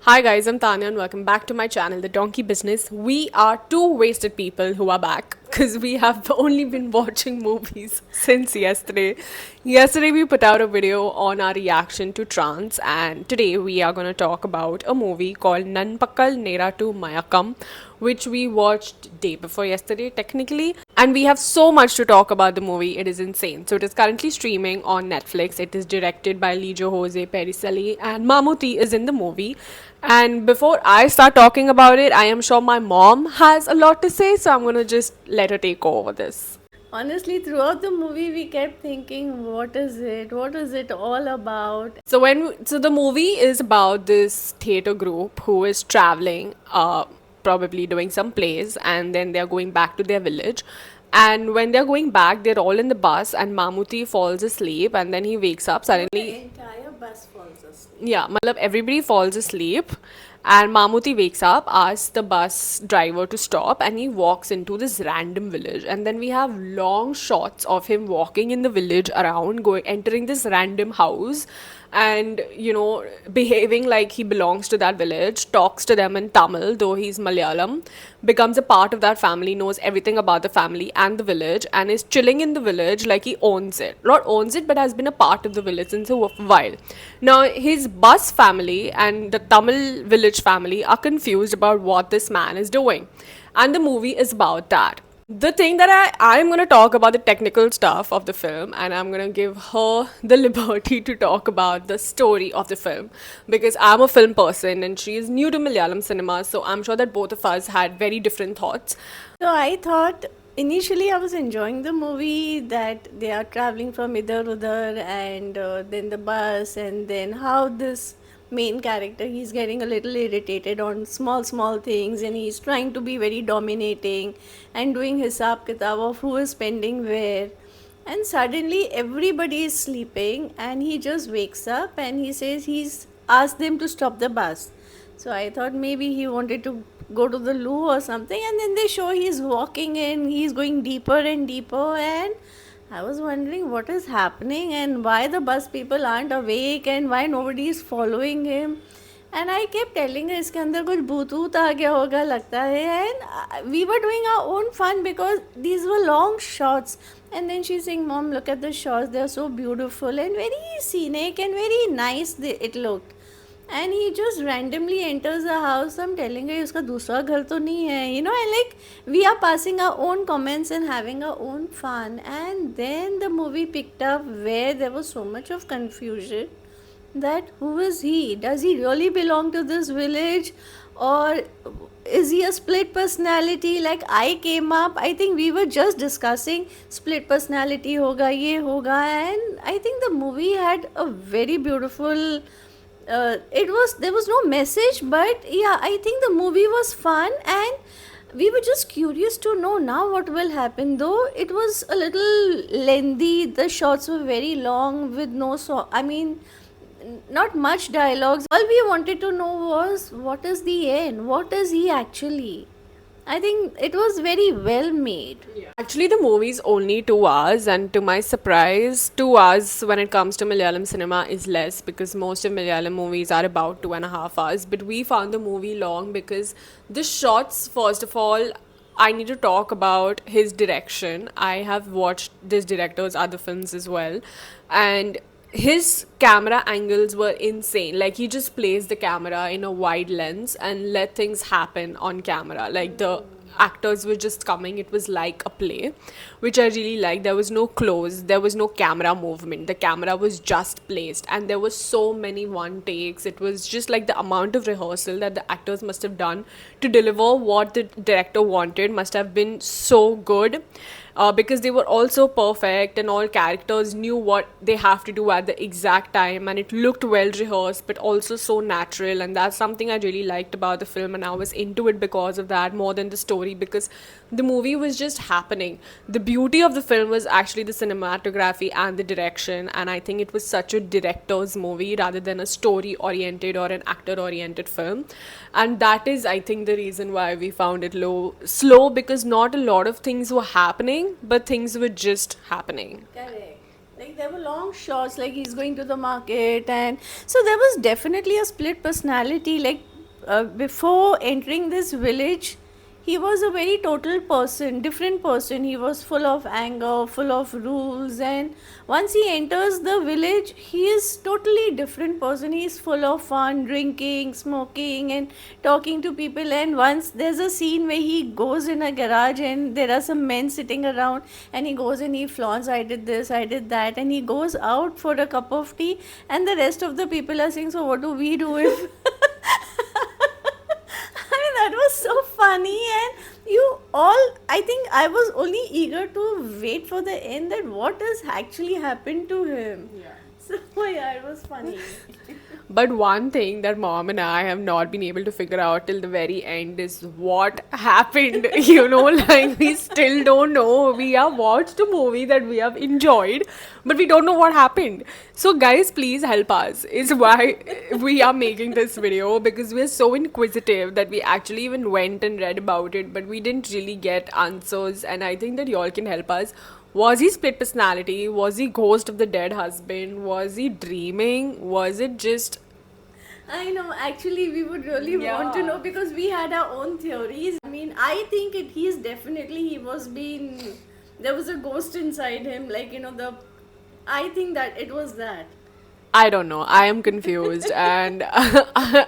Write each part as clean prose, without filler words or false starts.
Hi guys, I'm Tanya and welcome back to my channel, The Donkey Business. We are two wasted people who are back because we have only been watching movies since yesterday. Yesterday we put out a video on our reaction to Trance, and today we are going to talk about a movie called Nanpakkal Neratu Mayakam, which we watched day before yesterday technically, and we have so much to talk about the movie. It is insane. So it is currently streaming on Netflix. It is directed by Lijo Jose Pericelli and Mammootty is in the movie. And before I start talking about it, I am sure my mom has a lot to say, so I'm going to just let her take over this. Honestly, throughout the movie, we kept thinking, what is it? What is it all about? So the movie is about this theater group who is traveling, probably doing some plays, and then they're going back to their village. And when they're going back, they're all in the bus, and Mammootty falls asleep, and then he wakes up The suddenly. entire bus falls asleep. Yeah, matlab everybody falls asleep, and Mammootty wakes up, asks the bus driver to stop, and he walks into this random village. And then we have long shots of him walking in the village around, going entering this random house, and behaving like he belongs to that village, talks to them in Tamil, though he's Malayalam, becomes a part of that family, knows everything about the family and the village, and is chilling in the village like he owns it. Not owns it, but has been a part of the village since a while. Now, his bus family and the Tamil village family are confused about what this man is doing. And the movie is about that. The thing that I'm going to talk about the technical stuff of the film, and I'm going to give her the liberty to talk about the story of the film, because I'm a film person and she is new to Malayalam cinema, so I'm sure that both of us had very different thoughts. So I thought initially I was enjoying the movie that they are traveling from idhar udhar and then the bus and then how this main character he's getting a little irritated on small things and he's trying to be very dominating and doing hisab kitab of who is spending where, and suddenly everybody is sleeping and he just wakes up and he says he's asked them to stop the bus. So I thought maybe he wanted to go to the loo or something, and then they show he's walking in, he's going deeper and deeper, and I was wondering what is happening and why the bus people aren't awake and why nobody is following him. And I kept telling her इसके अंदर कुछ भूत वूत आ गया होगा लगता है, and we were doing our own fun because these were long shots. And then she's saying, Mom, look at the shots, they're so beautiful and very scenic and very nice it looked. And he just randomly enters the house. I'm telling her उसका दूसरा घर तो नहीं है, and like we are passing our own comments and having our own fun. And then the movie picked up where there was so much of confusion that who is he? Does he really belong to this village, or is he a split personality? Like I came up, I think we were just discussing split personality hoga ye hoga, and I think the movie had a very beautiful it was, there was no message, but yeah, I think the movie was fun and we were just curious to know now what will happen. Though it was a little lengthy, the shots were very long with no not much dialogues. All we wanted to know was what is the end, what is he actually. I think it was very well made. Actually, the movie is only 2 hours, and to my surprise, 2 hours when it comes to Malayalam cinema is less because most of Malayalam movies are about 2.5 hours. But we found the movie long because the shots, first of all, I need to talk about his direction. I have watched this director's other films as well, and his camera angles were insane. Like he just placed the camera in a wide lens and let things happen on camera. Like the actors were just coming, it was like a play, which I really liked. There was no close, there was no camera movement, the camera was just placed, and there was so many one takes. It was just like the amount of rehearsal that the actors must have done to deliver what the director wanted must have been so good, because they were all so perfect and all characters knew what they have to do at the exact time, and it looked well rehearsed but also so natural. And that's something I really liked about the film, and I was into it because of that more than the story, because the movie was just happening. The beauty of the film was actually the cinematography and the direction, and I think it was such a director's movie rather than a story oriented or an actor oriented film. And that is, I think, the reason why we found it slow, because not a lot of things were happening, but things were just happening. Correct. Like there were long shots, like he's going to the market, and so there was definitely a split personality. Like before entering this village, he was a very total person, different person. He was full of anger, full of rules, and once he enters the village, he is totally different person. He is full of fun, drinking, smoking, and talking to people. And once there's a scene where he goes in a garage and there are some men sitting around, and he goes and he flaunts, I did this, I did that, and he goes out for a cup of tea, and the rest of the people are saying, so what do we do if I mean, that was so funny, and you all, I think I was only eager to wait for the end that what has actually happened to him. Yeah. So, yeah, it was funny. But one thing that mom and I have not been able to figure out till the very end is what happened. Like we still don't know. We have watched a movie that we have enjoyed, but we don't know what happened. So, guys, please help us. Is why we are making this video, because we are so inquisitive that we actually even went and read about it, but we didn't really get answers. And I think that y'all can help us. Was he split personality? Was he ghost of the dead husband? Was he dreaming? Was it just... I know, actually, we would really want to Yeah. know because we had our own theories. I mean, I think he's definitely, there was a ghost inside him, like, I think that it was that. I don't know. I am confused. And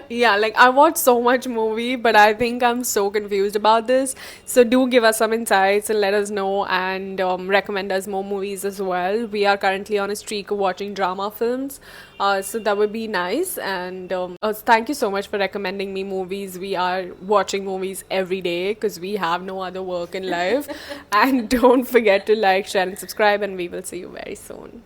yeah, like I watched so much movie, but I think I'm so confused about this. So do give us some insights and let us know, and recommend us more movies as well. We are currently on a streak of watching drama films. So that would be nice. And thank you so much for recommending me movies. We are watching movies every day because we have no other work in life. And don't forget to like, share, and subscribe. And we will see you very soon.